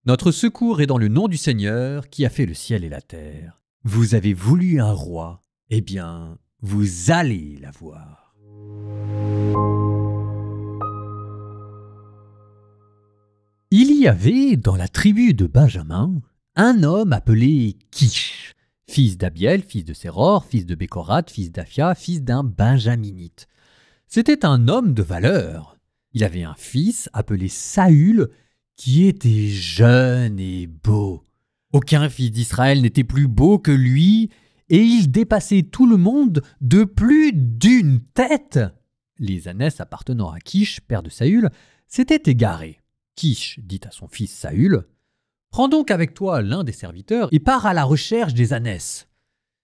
Notre secours est dans le nom du Seigneur qui a fait le ciel et la terre. Vous avez voulu un roi, eh bien, vous allez l'avoir. » Il y avait dans la tribu de Benjamin un homme appelé Kish, fils d'Abiel, fils de Séror, fils de Bécorat, fils d'Aphia, fils d'un Benjaminite. C'était un homme de valeur. Il avait un fils appelé Saül qui était jeune et beau. Aucun fils d'Israël n'était plus beau que lui et il dépassait tout le monde de plus d'une tête. Les ânesses appartenant à Kish, père de Saül, s'étaient égarés. Kish dit à son fils Saül : « Prends donc avec toi l'un des serviteurs et pars à la recherche des ânesses. »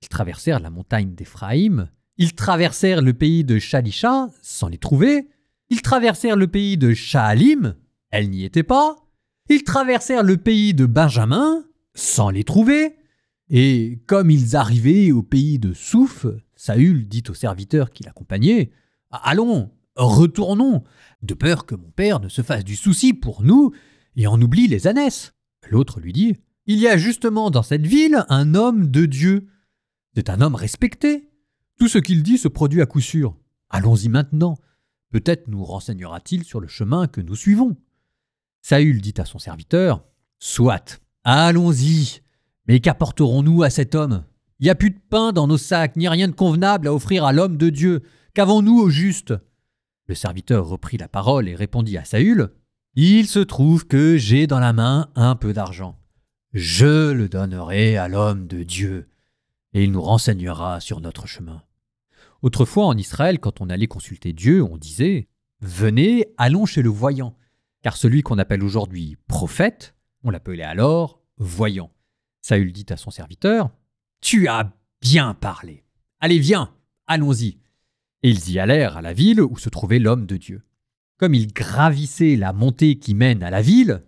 Ils traversèrent la montagne d'Éphraïm. Ils traversèrent le pays de Shalisha sans les trouver. Ils traversèrent le pays de Shaalim. Elles n'y étaient pas. Ils traversèrent le pays de Benjamin sans les trouver. Et comme ils arrivaient au pays de Souf, Saül dit aux serviteurs qui l'accompagnaient : « Allons, retournons, de peur que mon père ne se fasse du souci pour nous et en oublie les ânesses. » L'autre lui dit : « Il y a justement dans cette ville un homme de Dieu. C'est un homme respecté. Tout ce qu'il dit se produit à coup sûr. Allons-y maintenant. Peut-être nous renseignera-t-il sur le chemin que nous suivons. » Saül dit à son serviteur : « Soit, allons-y. Mais qu'apporterons-nous à cet homme ? Il n'y a plus de pain dans nos sacs, ni rien de convenable à offrir à l'homme de Dieu. Qu'avons-nous au juste ?» Le serviteur reprit la parole et répondit à Saül : « Il se trouve que j'ai dans la main un peu d'argent. Je le donnerai à l'homme de Dieu, et il nous renseignera sur notre chemin. » Autrefois en Israël, quand on allait consulter Dieu, on disait : « Venez, allons chez le voyant. » Car celui qu'on appelle aujourd'hui prophète, on l'appelait alors voyant. Saül dit à son serviteur : « Tu as bien parlé. Allez, viens, allons-y. » Et ils y allèrent à la ville où se trouvait l'homme de Dieu. Comme ils gravissaient la montée qui mène à la ville,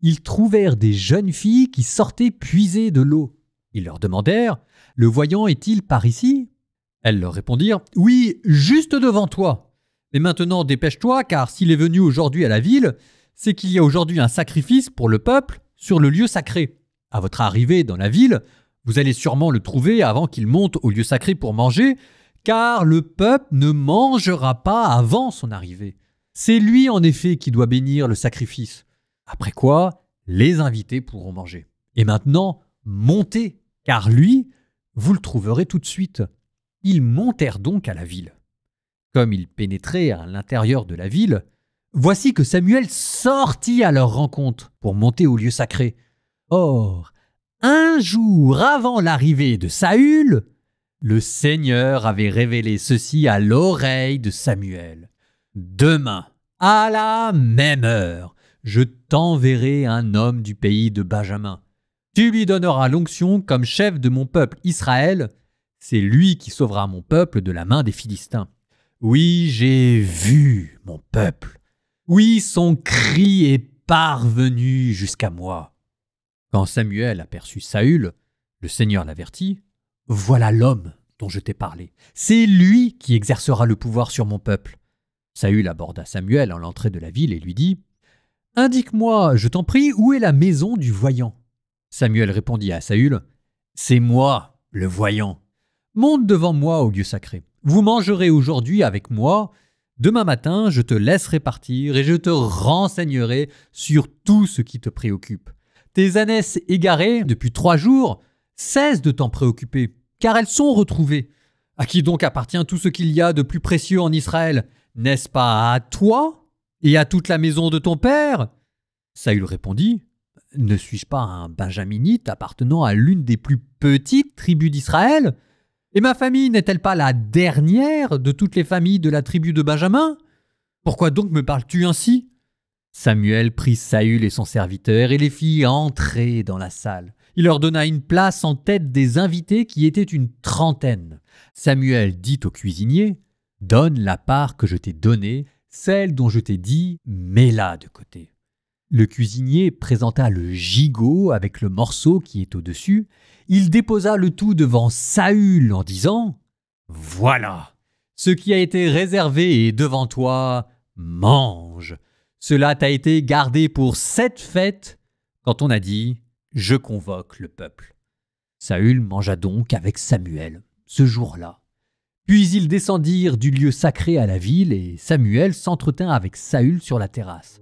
ils trouvèrent des jeunes filles qui sortaient puiser de l'eau. Ils leur demandèrent : « Le voyant est-il par ici ?» Elles leur répondirent : « Oui, juste devant toi. Mais maintenant dépêche-toi, car s'il est venu aujourd'hui à la ville, c'est qu'il y a aujourd'hui un sacrifice pour le peuple sur le lieu sacré. À votre arrivée dans la ville, vous allez sûrement le trouver avant qu'il monte au lieu sacré pour manger, car le peuple ne mangera pas avant son arrivée. C'est lui en effet qui doit bénir le sacrifice. Après quoi, les invités pourront manger. Et maintenant, montez, car lui, vous le trouverez tout de suite. » Ils montèrent donc à la ville. Comme ils pénétraient à l'intérieur de la ville, voici que Samuel sortit à leur rencontre pour monter au lieu sacré. Or, un jour avant l'arrivée de Saül, le Seigneur avait révélé ceci à l'oreille de Samuel. « Demain, à la même heure, je t'enverrai un homme du pays de Benjamin. Tu lui donneras l'onction comme chef de mon peuple Israël. C'est lui qui sauvera mon peuple de la main des Philistins. Oui, j'ai vu mon peuple. Oui, son cri est parvenu jusqu'à moi. » Quand Samuel aperçut Saül, le Seigneur l'avertit : « Voilà l'homme dont je t'ai parlé. C'est lui qui exercera le pouvoir sur mon peuple. » Saül aborda Samuel à l'entrée de la ville et lui dit : « Indique-moi, je t'en prie, où est la maison du voyant ?» Samuel répondit à Saül : « C'est moi, le voyant. Monte devant moi au lieu sacré. Vous mangerez aujourd'hui avec moi. Demain matin, je te laisserai partir et je te renseignerai sur tout ce qui te préoccupe. Tes ânesses égarées depuis 3 jours, cesse de t'en préoccuper, car elles sont retrouvées. À qui donc appartient tout ce qu'il y a de plus précieux en Israël ? N'est-ce pas à toi et à toute la maison de ton père ?» Saül répondit : « Ne suis-je pas un Benjaminite appartenant à l'une des plus petites tribus d'Israël ? Et ma famille n'est-elle pas la dernière de toutes les familles de la tribu de Benjamin ? Pourquoi donc me parles-tu ainsi ?» Samuel prit Saül et son serviteur et les fit entrer dans la salle. Il leur donna une place en tête des invités qui étaient une 30aine. Samuel dit au cuisinier : « Donne la part que je t'ai donnée, celle dont je t'ai dit, mets-la de côté. » Le cuisinier présenta le gigot avec le morceau qui est au-dessus. Il déposa le tout devant Saül en disant : « Voilà, ce qui a été réservé est devant toi, mange. Cela t'a été gardé pour cette fête, quand on a dit « Je convoque le peuple ». Saül mangea donc avec Samuel ce jour-là. Puis ils descendirent du lieu sacré à la ville et Samuel s'entretint avec Saül sur la terrasse.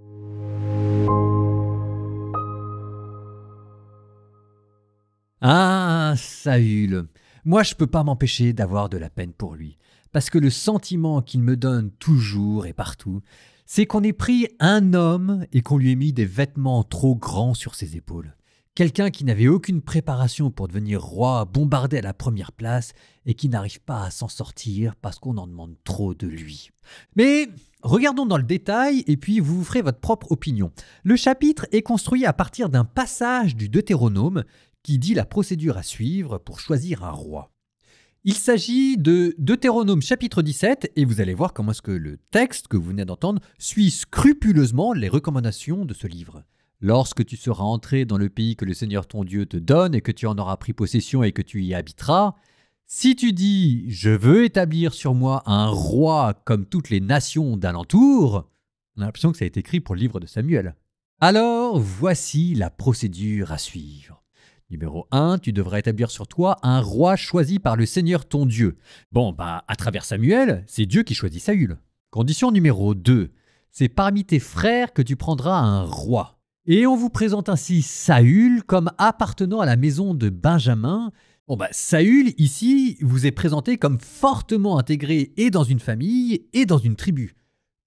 Ah, Saül, moi je peux pas m'empêcher d'avoir de la peine pour lui, parce que le sentiment qu'il me donne toujours et partout, c'est qu'on ait pris un homme et qu'on lui ait mis des vêtements trop grands sur ses épaules. Quelqu'un qui n'avait aucune préparation pour devenir roi, bombardé à la première place et qui n'arrive pas à s'en sortir parce qu'on en demande trop de lui. Mais regardons dans le détail et puis vous ferez votre propre opinion. Le chapitre est construit à partir d'un passage du Deutéronome qui dit la procédure à suivre pour choisir un roi. Il s'agit de Deutéronome chapitre 17 et vous allez voir comment est-ce que le texte que vous venez d'entendre suit scrupuleusement les recommandations de ce livre. Lorsque tu seras entré dans le pays que le Seigneur ton Dieu te donne et que tu en auras pris possession et que tu y habiteras, si tu dis « Je veux établir sur moi un roi comme toutes les nations d'alentour », on a l'impression que ça a été écrit pour le livre de Samuel. Alors, voici la procédure à suivre. Numéro 1, tu devras établir sur toi un roi choisi par le Seigneur ton Dieu. Bon, à travers Samuel, c'est Dieu qui choisit Saül. Condition numéro 2, c'est parmi tes frères que tu prendras un roi. Et on vous présente ainsi Saül comme appartenant à la maison de Benjamin. Saül, ici, vous est présenté comme fortement intégré et dans une famille et dans une tribu.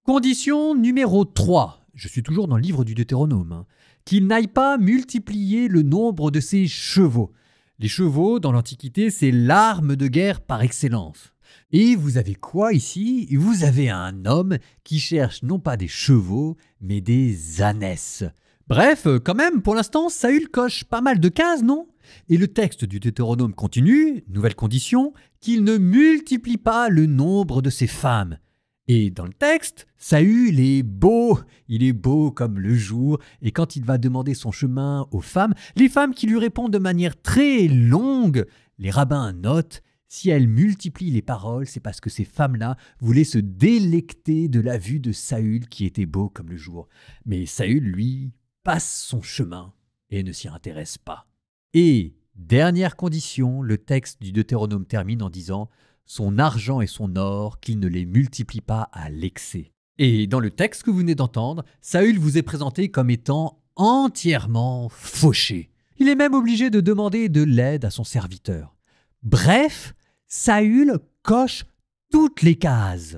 Condition numéro 3, je suis toujours dans le livre du Deutéronome, qu'il n'aille pas multiplier le nombre de ses chevaux. Les chevaux, dans l'Antiquité, c'est l'arme de guerre par excellence. Et vous avez quoi ici? Vous avez un homme qui cherche non pas des chevaux, mais des ânesses. Bref, quand même, pour l'instant, Saül coche pas mal de cases, non? Et le texte du Deutéronome continue, nouvelle condition, qu'il ne multiplie pas le nombre de ses femmes. Et dans le texte, Saül est beau, il est beau comme le jour, et quand il va demander son chemin aux femmes, les femmes qui lui répondent de manière très longue, les rabbins notent, si elles multiplient les paroles, c'est parce que ces femmes-là voulaient se délecter de la vue de Saül qui était beau comme le jour. Mais Saül, lui, passe son chemin et ne s'y intéresse pas. Et, dernière condition, le texte du Deutéronome termine en disant « son argent et son or, qu'il ne les multiplie pas à l'excès ». Et dans le texte que vous venez d'entendre, Saül vous est présenté comme étant entièrement fauché. Il est même obligé de demander de l'aide à son serviteur. Bref, Saül coche toutes les cases.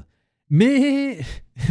Mais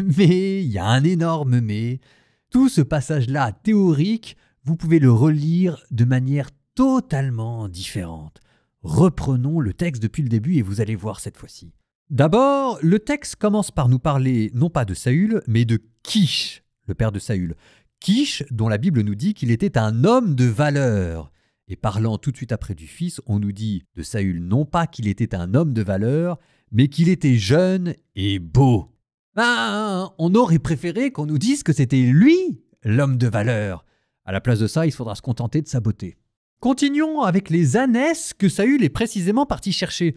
il y a un énorme mais. Tout ce passage-là théorique, vous pouvez le relire de manière totalement différente. Reprenons le texte depuis le début et vous allez voir cette fois-ci. D'abord, le texte commence par nous parler non pas de Saül, mais de Kish, le père de Saül. Kish, dont la Bible nous dit qu'il était un homme de valeur. Et parlant tout de suite après du fils, on nous dit de Saül non pas qu'il était un homme de valeur, mais qu'il était jeune et beau. On aurait préféré qu'on nous dise que c'était lui, l'homme de valeur. À la place de ça, il faudra se contenter de sa beauté. Continuons avec les ânesses que Saül est précisément parti chercher.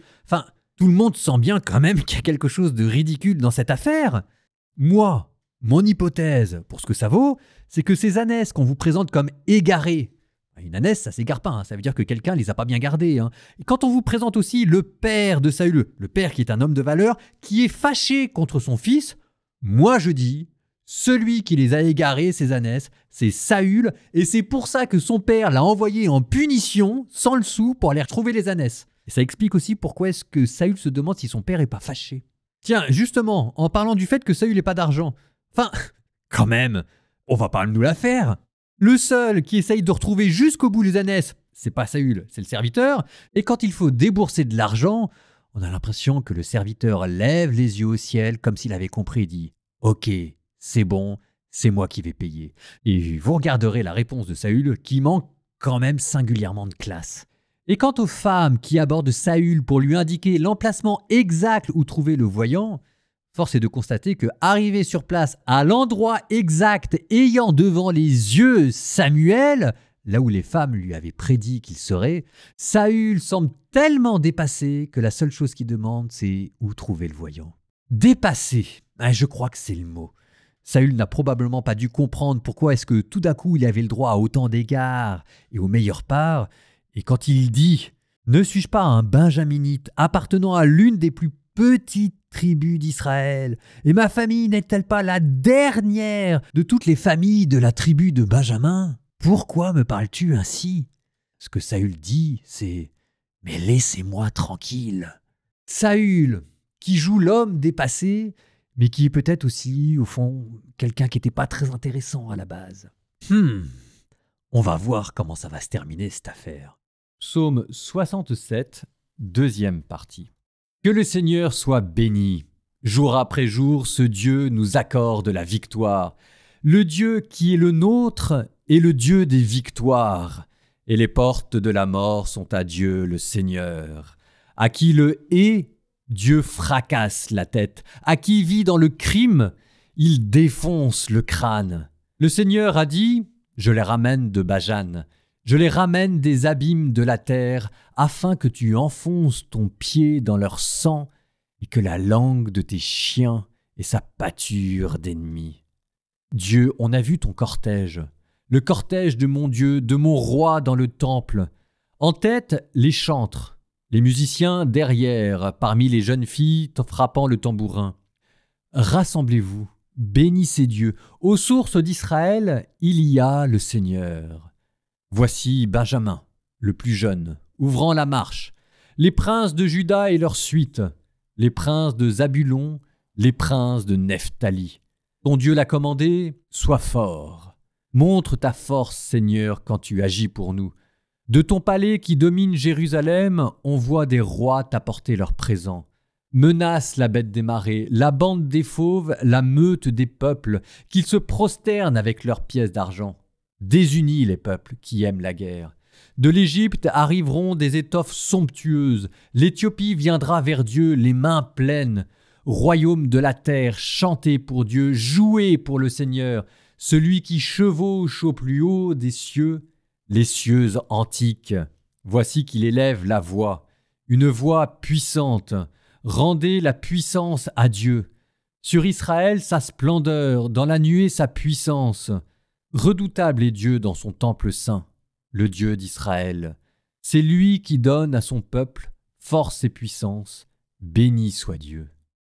Tout le monde sent bien quand même qu'il y a quelque chose de ridicule dans cette affaire. Moi, mon hypothèse, pour ce que ça vaut, c'est que ces ânesses qu'on vous présente comme égarées, une ânesse, ça s'égare pas, ça veut dire que quelqu'un les a pas bien gardées. Et quand on vous présente aussi le père de Saül, le père qui est un homme de valeur, qui est fâché contre son fils, moi je dis, celui qui les a égarées, ces ânesses, c'est Saül, et c'est pour ça que son père l'a envoyé en punition, sans le sou, pour aller retrouver les ânesses. Et ça explique aussi pourquoi est-ce que Saül se demande si son père est pas fâché. Tiens, justement, en parlant du fait que Saül n'ait pas d'argent, quand même, on va pas nous la faire. Le seul qui essaye de retrouver jusqu'au bout les ânesses, c'est pas Saül, c'est le serviteur. Et quand il faut débourser de l'argent, on a l'impression que le serviteur lève les yeux au ciel comme s'il avait compris et dit « Ok, c'est bon, c'est moi qui vais payer. » Et vous regarderez la réponse de Saül qui manque quand même singulièrement de classe. Et quant aux femmes qui abordent Saül pour lui indiquer l'emplacement exact où trouver le voyant, force est de constater que, arrivé sur place à l'endroit exact ayant devant les yeux Samuel, là où les femmes lui avaient prédit qu'il serait, Saül semble tellement dépassé que la seule chose qu'il demande, c'est où trouver le voyant. Dépassé, je crois que c'est le mot. Saül n'a probablement pas dû comprendre pourquoi est-ce que tout d'un coup il avait le droit à autant d'égards et aux meilleures parts. Et quand il dit « Ne suis-je pas un benjaminite appartenant à l'une des plus petites tribus d'Israël, et ma famille n'est-elle pas la dernière de toutes les familles de la tribu de Benjamin? Pourquoi me parles-tu ainsi ?» Ce que Saül dit, c'est « Mais laissez-moi tranquille. » Saül, qui joue l'homme dépassé, mais qui est peut-être aussi, au fond, quelqu'un qui n'était pas très intéressant à la base. On va voir comment ça va se terminer cette affaire. Psaume 67, deuxième partie. Que le Seigneur soit béni. Jour après jour, ce Dieu nous accorde la victoire. Le Dieu qui est le nôtre est le Dieu des victoires. Et les portes de la mort sont à Dieu le Seigneur. À qui le hait, Dieu fracasse la tête. À qui vit dans le crime, il défonce le crâne. Le Seigneur a dit, je les ramène de Bajan. Je les ramène des abîmes de la terre, afin que tu enfonces ton pied dans leur sang et que la langue de tes chiens ait sa pâture d'ennemis. Dieu, on a vu ton cortège, le cortège de mon Dieu, de mon roi dans le temple. En tête, les chantres, les musiciens derrière, parmi les jeunes filles frappant le tambourin. Rassemblez-vous, bénissez Dieu. Aux sources d'Israël, il y a le Seigneur. Voici Benjamin, le plus jeune, ouvrant la marche, les princes de Juda et leur suite, les princes de Zabulon, les princes de Nephtali. Ton Dieu l'a commandé, sois fort. Montre ta force, Seigneur, quand tu agis pour nous. De ton palais qui domine Jérusalem, on voit des rois t'apporter leurs présents. Menace la bête des marais, la bande des fauves, la meute des peuples, qu'ils se prosternent avec leurs pièces d'argent. Désunis les peuples qui aiment la guerre. De l'Égypte arriveront des étoffes somptueuses. L'Éthiopie viendra vers Dieu les mains pleines. Royaume de la terre, chantez pour Dieu, jouez pour le Seigneur, celui qui chevauche au plus haut des cieux, les cieux antiques. Voici qu'il élève la voix, une voix puissante. Rendez la puissance à Dieu. Sur Israël sa splendeur, dans la nuée sa puissance. Redoutable est Dieu dans son temple saint, le Dieu d'Israël. C'est lui qui donne à son peuple force et puissance. Béni soit Dieu.